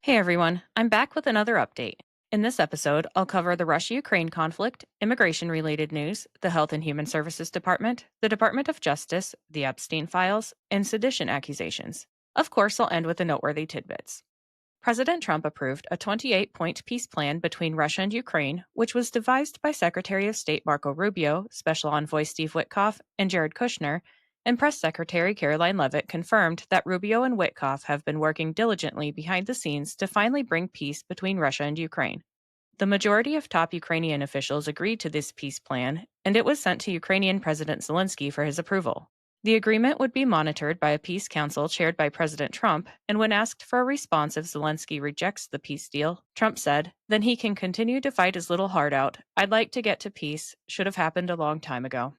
Hey everyone, I'm back with another update. In this episode, I'll cover the Russia Ukraine conflict, immigration related news, the Health and Human Services Department, the Department of Justice, the Epstein Files, and sedition accusations. Of course, I'll end with the noteworthy tidbits. President Trump approved a 28-point peace plan between Russia and Ukraine, which was devised by Secretary of State Marco Rubio, Special Envoy Steve Witkoff, and Jared Kushner, and Press Secretary Caroline Leavitt confirmed that Rubio and Witkoff have been working diligently behind the scenes to finally bring peace between Russia and Ukraine. The majority of top Ukrainian officials agreed to this peace plan, and it was sent to Ukrainian President Zelensky for his approval. The agreement would be monitored by a peace council chaired by President Trump, and when asked for a response if Zelensky rejects the peace deal, Trump said, "Then he can continue to fight his little heart out. I'd like to get to peace. Should have happened a long time ago."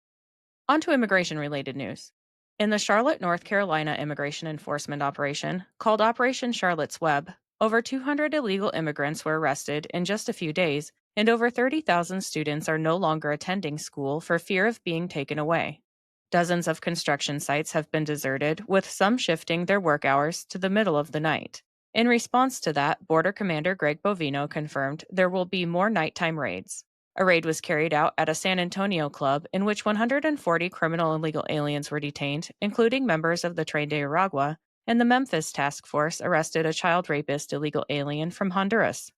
On to immigration related news. In the Charlotte, North Carolina immigration enforcement operation, called Operation Charlotte's Web, over 200 illegal immigrants were arrested in just a few days, and over 30,000 students are no longer attending school for fear of being taken away. Dozens of construction sites have been deserted, with some shifting their work hours to the middle of the night. In response to that, Border Commander Greg Bovino confirmed there will be more nighttime raids. A raid was carried out at a San Antonio club in which 140 criminal illegal aliens were detained, including members of the Tren de Aragua, and the Memphis task force arrested a child rapist illegal alien from Honduras.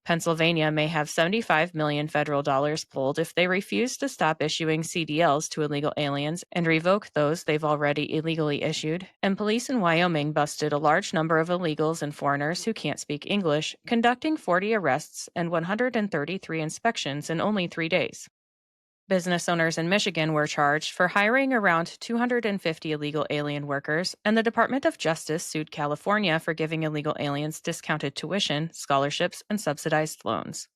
Pennsylvania may have $75 million federal dollars pulled if they refuse to stop issuing CDLs to illegal aliens and revoke those they've already illegally issued, and police in Wyoming busted a large number of illegals and foreigners who can't speak English, conducting 40 arrests and 133 inspections in only 3 days. Business owners in Michigan were charged for hiring around 250 illegal alien workers, and the Department of Justice sued California for giving illegal aliens discounted tuition, scholarships, and subsidized loans.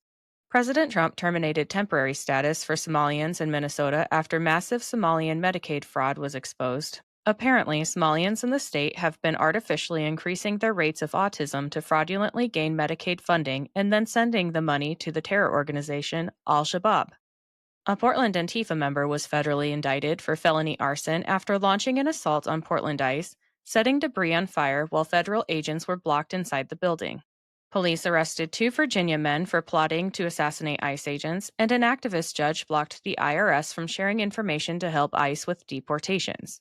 President Trump terminated temporary status for Somalians in Minnesota after massive Somalian Medicaid fraud was exposed. Apparently, Somalians in the state have been artificially increasing their rates of autism to fraudulently gain Medicaid funding and then sending the money to the terror organization Al Shabaab. A Portland Antifa member was federally indicted for felony arson after launching an assault on Portland ICE, setting debris on fire while federal agents were blocked inside the building. Police arrested 2 Virginia men for plotting to assassinate ICE agents, and an activist judge blocked the IRS from sharing information to help ICE with deportations.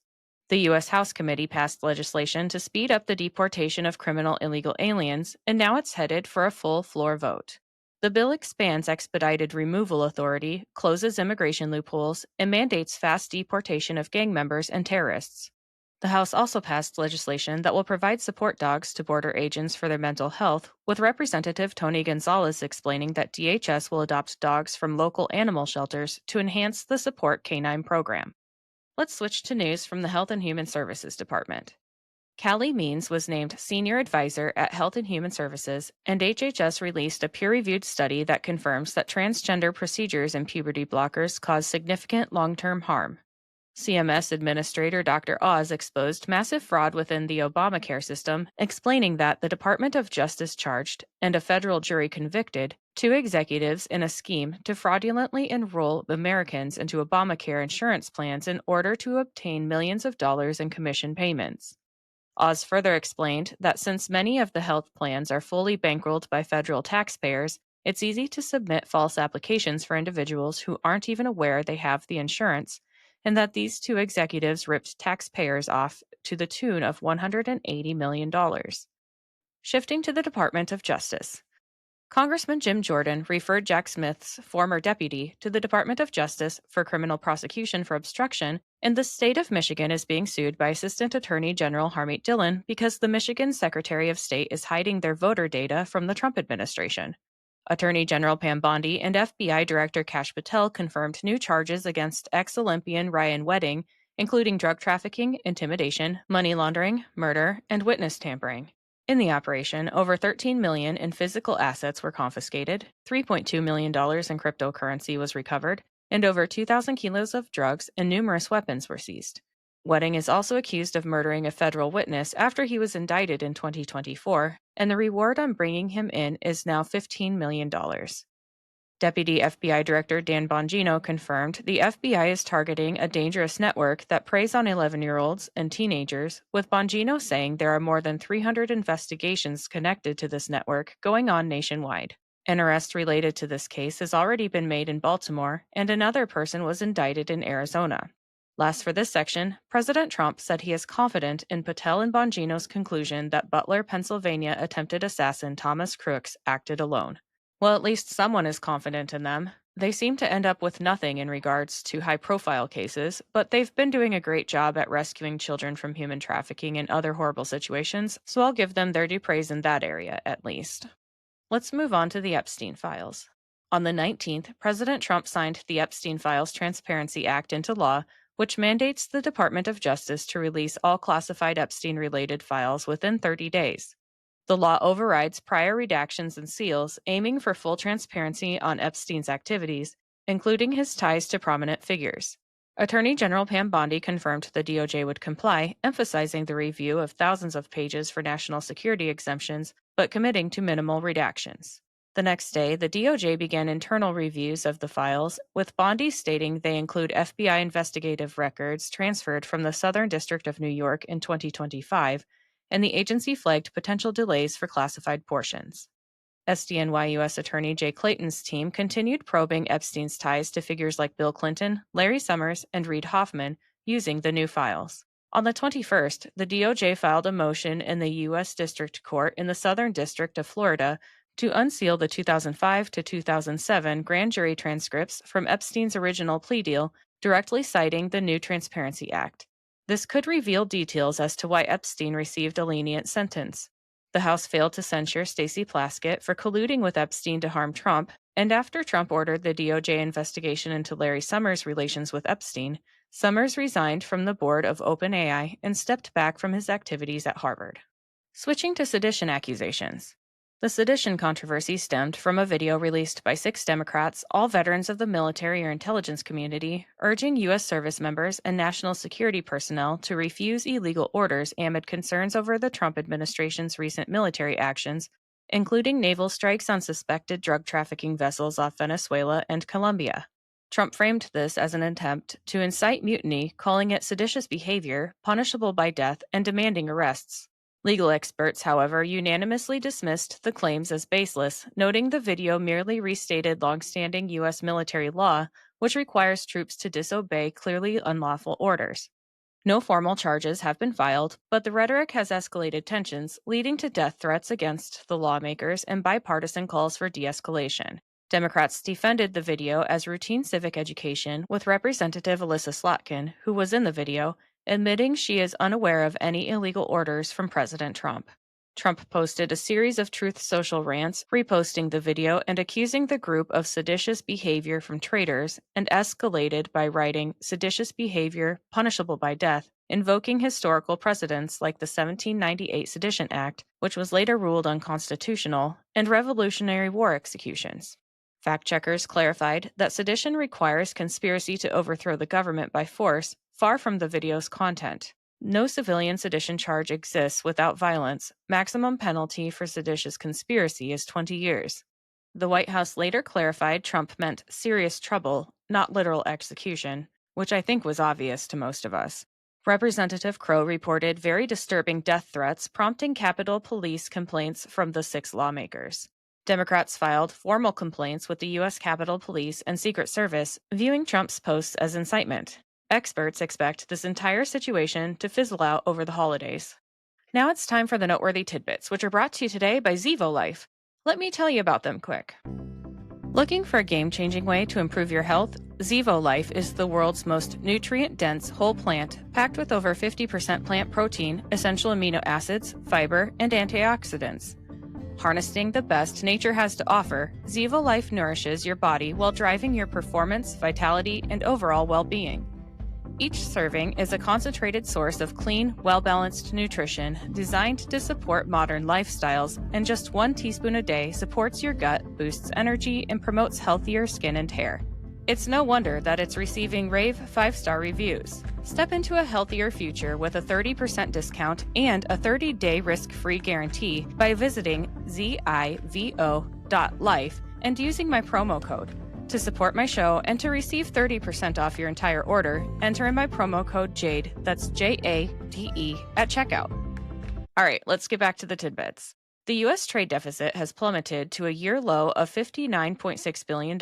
The U.S. House Committee passed legislation to speed up the deportation of criminal illegal aliens, and now it's headed for a full floor vote. The bill expands expedited removal authority, closes immigration loopholes, and mandates fast deportation of gang members and terrorists. The House also passed legislation that will provide support dogs to border agents for their mental health, with Representative Tony Gonzalez explaining that DHS will adopt dogs from local animal shelters to enhance the support canine program. Let's switch to news from the Health and Human Services Department. Callie Means was named Senior Advisor at Health and Human Services, and HHS released a peer-reviewed study that confirms that transgender procedures and puberty blockers cause significant long-term harm. CMS Administrator Dr. Oz exposed massive fraud within the Obamacare system, explaining that the Department of Justice charged, and a federal jury convicted, 2 executives in a scheme to fraudulently enroll Americans into Obamacare insurance plans in order to obtain millions of dollars in commission payments. Oz further explained that since many of the health plans are fully bankrolled by federal taxpayers, it's easy to submit false applications for individuals who aren't even aware they have the insurance, and that these 2 executives ripped taxpayers off to the tune of $180 million. Shifting to the Department of Justice. Congressman Jim Jordan referred Jack Smith's former deputy to the Department of Justice for criminal prosecution for obstruction, and the state of Michigan is being sued by Assistant Attorney General Harmeet Dillon because the Michigan Secretary of State is hiding their voter data from the Trump administration. Attorney General Pam Bondi and FBI Director Kash Patel confirmed new charges against ex-Olympian Ryan Wedding, including drug trafficking, intimidation, money laundering, murder, and witness tampering. In the operation, over $13 million in physical assets were confiscated, $3.2 million in cryptocurrency was recovered, and over 2,000 kilos of drugs and numerous weapons were seized. Wedding is also accused of murdering a federal witness after he was indicted in 2024, and the reward on bringing him in is now $15 million. Deputy FBI Director Dan Bongino confirmed the FBI is targeting a dangerous network that preys on 11-year-olds and teenagers, with Bongino saying there are more than 300 investigations connected to this network going on nationwide. An arrest related to this case has already been made in Baltimore, and another person was indicted in Arizona. Last for this section, President Trump said he is confident in Patel and Bongino's conclusion that Butler, Pennsylvania attempted assassin Thomas Crooks acted alone. Well, at least someone is confident in them. They seem to end up with nothing in regards to high-profile cases, but they've been doing a great job at rescuing children from human trafficking and other horrible situations, so I'll give them their due praise in that area, at least. Let's move on to the Epstein Files. On the 19th, President Trump signed the Epstein Files Transparency Act into law, which mandates the Department of Justice to release all classified Epstein-related files within 30 days. The law overrides prior redactions and seals, aiming for full transparency on Epstein's activities, including his ties to prominent figures. Attorney General Pam Bondi confirmed the DOJ would comply, emphasizing the review of thousands of pages for national security exemptions, but committing to minimal redactions. The next day, the DOJ began internal reviews of the files, with Bondi stating they include FBI investigative records transferred from the Southern District of New York in 2025, and the agency flagged potential delays for classified portions. SDNY U.S. Attorney Jay Clayton's team continued probing Epstein's ties to figures like Bill Clinton, Larry Summers, and Reid Hoffman using the new files. On the 21st, the DOJ filed a motion in the U.S. District Court in the Southern District of Florida to unseal the 2005 to 2007 grand jury transcripts from Epstein's original plea deal, directly citing the new Transparency Act. This could reveal details as to why Epstein received a lenient sentence. The House failed to censure Stacey Plaskett for colluding with Epstein to harm Trump, and after Trump ordered the DOJ investigation into Larry Summers' relations with Epstein, Summers resigned from the board of OpenAI and stepped back from his activities at Harvard. Switching to sedition accusations. The sedition controversy stemmed from a video released by 6 Democrats, all veterans of the military or intelligence community, urging U.S. service members and national security personnel to refuse illegal orders amid concerns over the Trump administration's recent military actions, including naval strikes on suspected drug trafficking vessels off Venezuela and Colombia. Trump framed this as an attempt to incite mutiny, calling it seditious behavior, punishable by death, and demanding arrests. Legal experts, however, unanimously dismissed the claims as baseless, noting the video merely restated longstanding U.S. military law, which requires troops to disobey clearly unlawful orders. No formal charges have been filed, but the rhetoric has escalated tensions, leading to death threats against the lawmakers and bipartisan calls for de-escalation. Democrats defended the video as routine civic education, with Representative Alyssa Slotkin, who was in the video, admitting she is unaware of any illegal orders from President Trump. Trump posted a series of Truth Social rants, reposting the video and accusing the group of seditious behavior from traitors, and escalated by writing seditious behavior punishable by death, invoking historical precedents like the 1798 Sedition Act, which was later ruled unconstitutional, and Revolutionary War executions. Fact-checkers clarified that sedition requires conspiracy to overthrow the government by force, far from the video's content. No civilian sedition charge exists without violence. Maximum penalty for seditious conspiracy is 20 years. The White House later clarified Trump meant serious trouble, not literal execution, which I think was obvious to most of us. Representative Crow reported very disturbing death threats, prompting Capitol Police complaints from the 6 lawmakers. Democrats filed formal complaints with the U.S. Capitol Police and Secret Service, viewing Trump's posts as incitement. Experts expect this entire situation to fizzle out over the holidays. Now it's time for the noteworthy tidbits, which are brought to you today by Zevo Life. Let me tell you about them quick. Looking for a game-changing way to improve your health? Zevo Life is the world's most nutrient-dense whole plant, packed with over 50% plant protein, essential amino acids, fiber, and antioxidants. Harnessing the best nature has to offer, Zevo Life nourishes your body while driving your performance, vitality, and overall well-being. Each serving is a concentrated source of clean, well-balanced nutrition designed to support modern lifestyles, and just 1 teaspoon a day supports your gut, boosts energy, and promotes healthier skin and hair. It's no wonder that it's receiving rave 5-star reviews. Step into a healthier future with a 30% discount and a 30-day risk-free guarantee by visiting zivo.life and using my promo code. To support my show and to receive 30% off your entire order, enter in my promo code JADE, that's JADE, at checkout. All right, let's get back to the tidbits. The U.S. trade deficit has plummeted to a year low of $59.6 billion.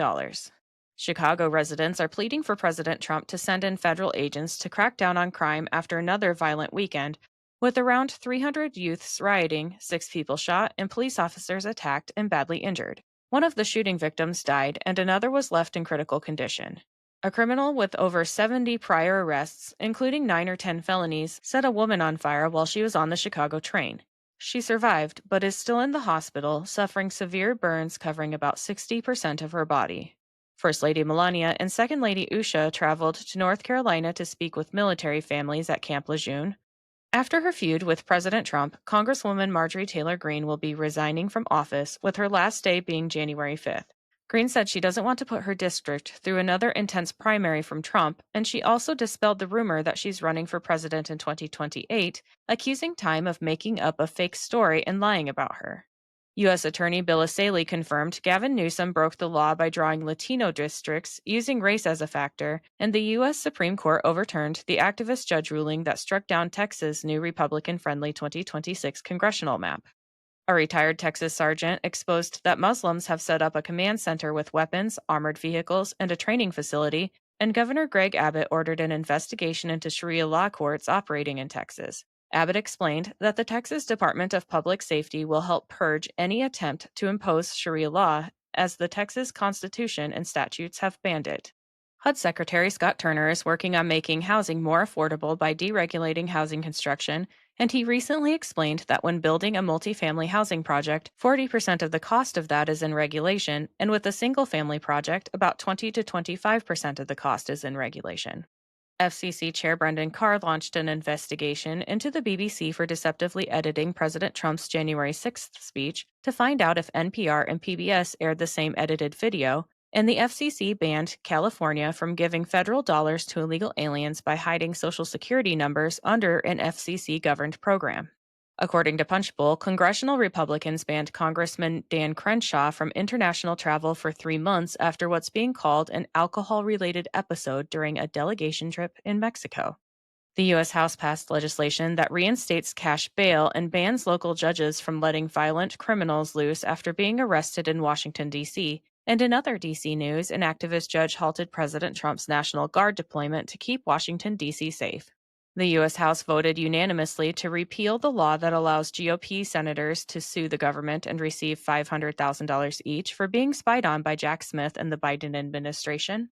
Chicago residents are pleading for President Trump to send in federal agents to crack down on crime after another violent weekend, with around 300 youths rioting, 6 people shot, and police officers attacked and badly injured. One of the shooting victims died, and another was left in critical condition. A criminal with over 70 prior arrests, including 9 or 10 felonies, set a woman on fire while she was on the Chicago train. She survived, but is still in the hospital, suffering severe burns covering about 60% of her body. First Lady Melania and Second Lady Usha traveled to North Carolina to speak with military families at Camp Lejeune. After her feud with President Trump, Congresswoman Marjorie Taylor Greene will be resigning from office, with her last day being January 5th. Greene said she doesn't want to put her district through another intense primary from Trump, and she also dispelled the rumor that she's running for president in 2028, accusing Time of making up a fake story and lying about her. U.S. Attorney Bill Asaley confirmed Gavin Newsom broke the law by drawing Latino districts using race as a factor, and the U.S. Supreme Court overturned the activist judge ruling that struck down Texas' new Republican-friendly 2026 congressional map. A retired Texas sergeant exposed that Muslims have set up a command center with weapons, armored vehicles, and a training facility, and Governor Greg Abbott ordered an investigation into Sharia law courts operating in Texas. Abbott explained that the Texas Department of Public Safety will help purge any attempt to impose Sharia law, as the Texas Constitution and statutes have banned it. HUD Secretary Scott Turner is working on making housing more affordable by deregulating housing construction, and he recently explained that when building a multifamily housing project, 40% of the cost of that is in regulation, and with a single-family project, about 20 to 25% of the cost is in regulation. FCC Chair Brendan Carr launched an investigation into the BBC for deceptively editing President Trump's January 6th speech to find out if NPR and PBS aired the same edited video, and the FCC banned California from giving federal dollars to illegal aliens by hiding Social Security numbers under an FCC-governed program. According to Punchbowl, congressional Republicans banned Congressman Dan Crenshaw from international travel for 3 months after what's being called an alcohol-related episode during a delegation trip in Mexico. The U.S. House passed legislation that reinstates cash bail and bans local judges from letting violent criminals loose after being arrested in Washington, D.C., and in other D.C. news, an activist judge halted President Trump's National Guard deployment to keep Washington, D.C. safe. The U.S. House voted unanimously to repeal the law that allows GOP senators to sue the government and receive $500,000 each for being spied on by Jack Smith and the Biden administration.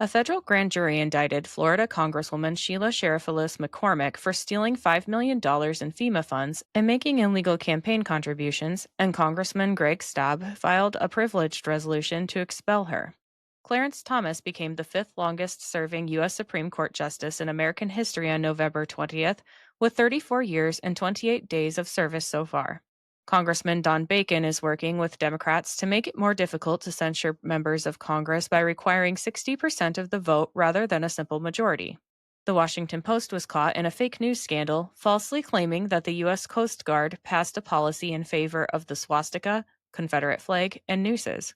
A federal grand jury indicted Florida Congresswoman Sheila Sheriff-Phyllis McCormick for stealing $5 million in FEMA funds and making illegal campaign contributions, and Congressman Greg Staub filed a privileged resolution to expel her. Clarence Thomas became the 5th longest-serving U.S. Supreme Court justice in American history on November 20th, with 34 years and 28 days of service so far. Congressman Don Bacon is working with Democrats to make it more difficult to censure members of Congress by requiring 60% of the vote rather than a simple majority. The Washington Post was caught in a fake news scandal, falsely claiming that the U.S. Coast Guard passed a policy in favor of the swastika, Confederate flag, and nooses.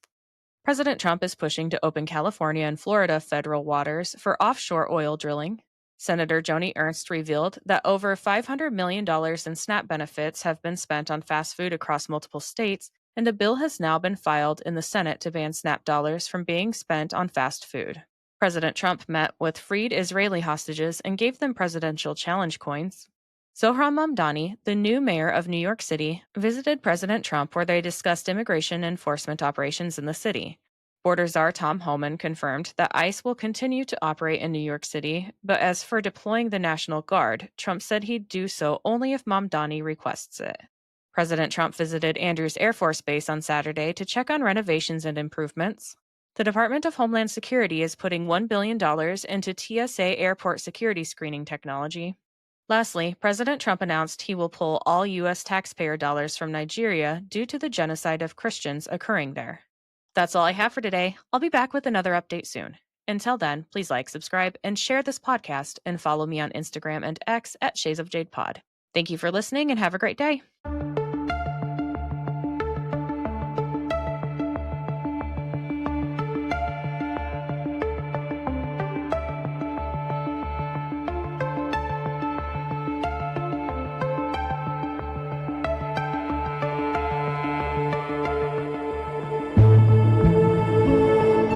President Trump is pushing to open California and Florida federal waters for offshore oil drilling. Senator Joni Ernst revealed that over $500 million in SNAP benefits have been spent on fast food across multiple states, and a bill has now been filed in the Senate to ban SNAP dollars from being spent on fast food. President Trump met with freed Israeli hostages and gave them presidential challenge coins. Zohran Mamdani, the new mayor of New York City, visited President Trump where they discussed immigration enforcement operations in the city. Border Czar Tom Homan confirmed that ICE will continue to operate in New York City, but as for deploying the National Guard, Trump said he'd do so only if Mamdani requests it. President Trump visited Andrews Air Force Base on Saturday to check on renovations and improvements. The Department of Homeland Security is putting $1 billion into TSA airport security screening technology. Lastly, President Trump announced he will pull all U.S. taxpayer dollars from Nigeria due to the genocide of Christians occurring there. That's all I have for today. I'll be back with another update soon. Until then, please like, subscribe, and share this podcast, and follow me on Instagram and X at Shades of Jade Pod. Thank you for listening and have a great day.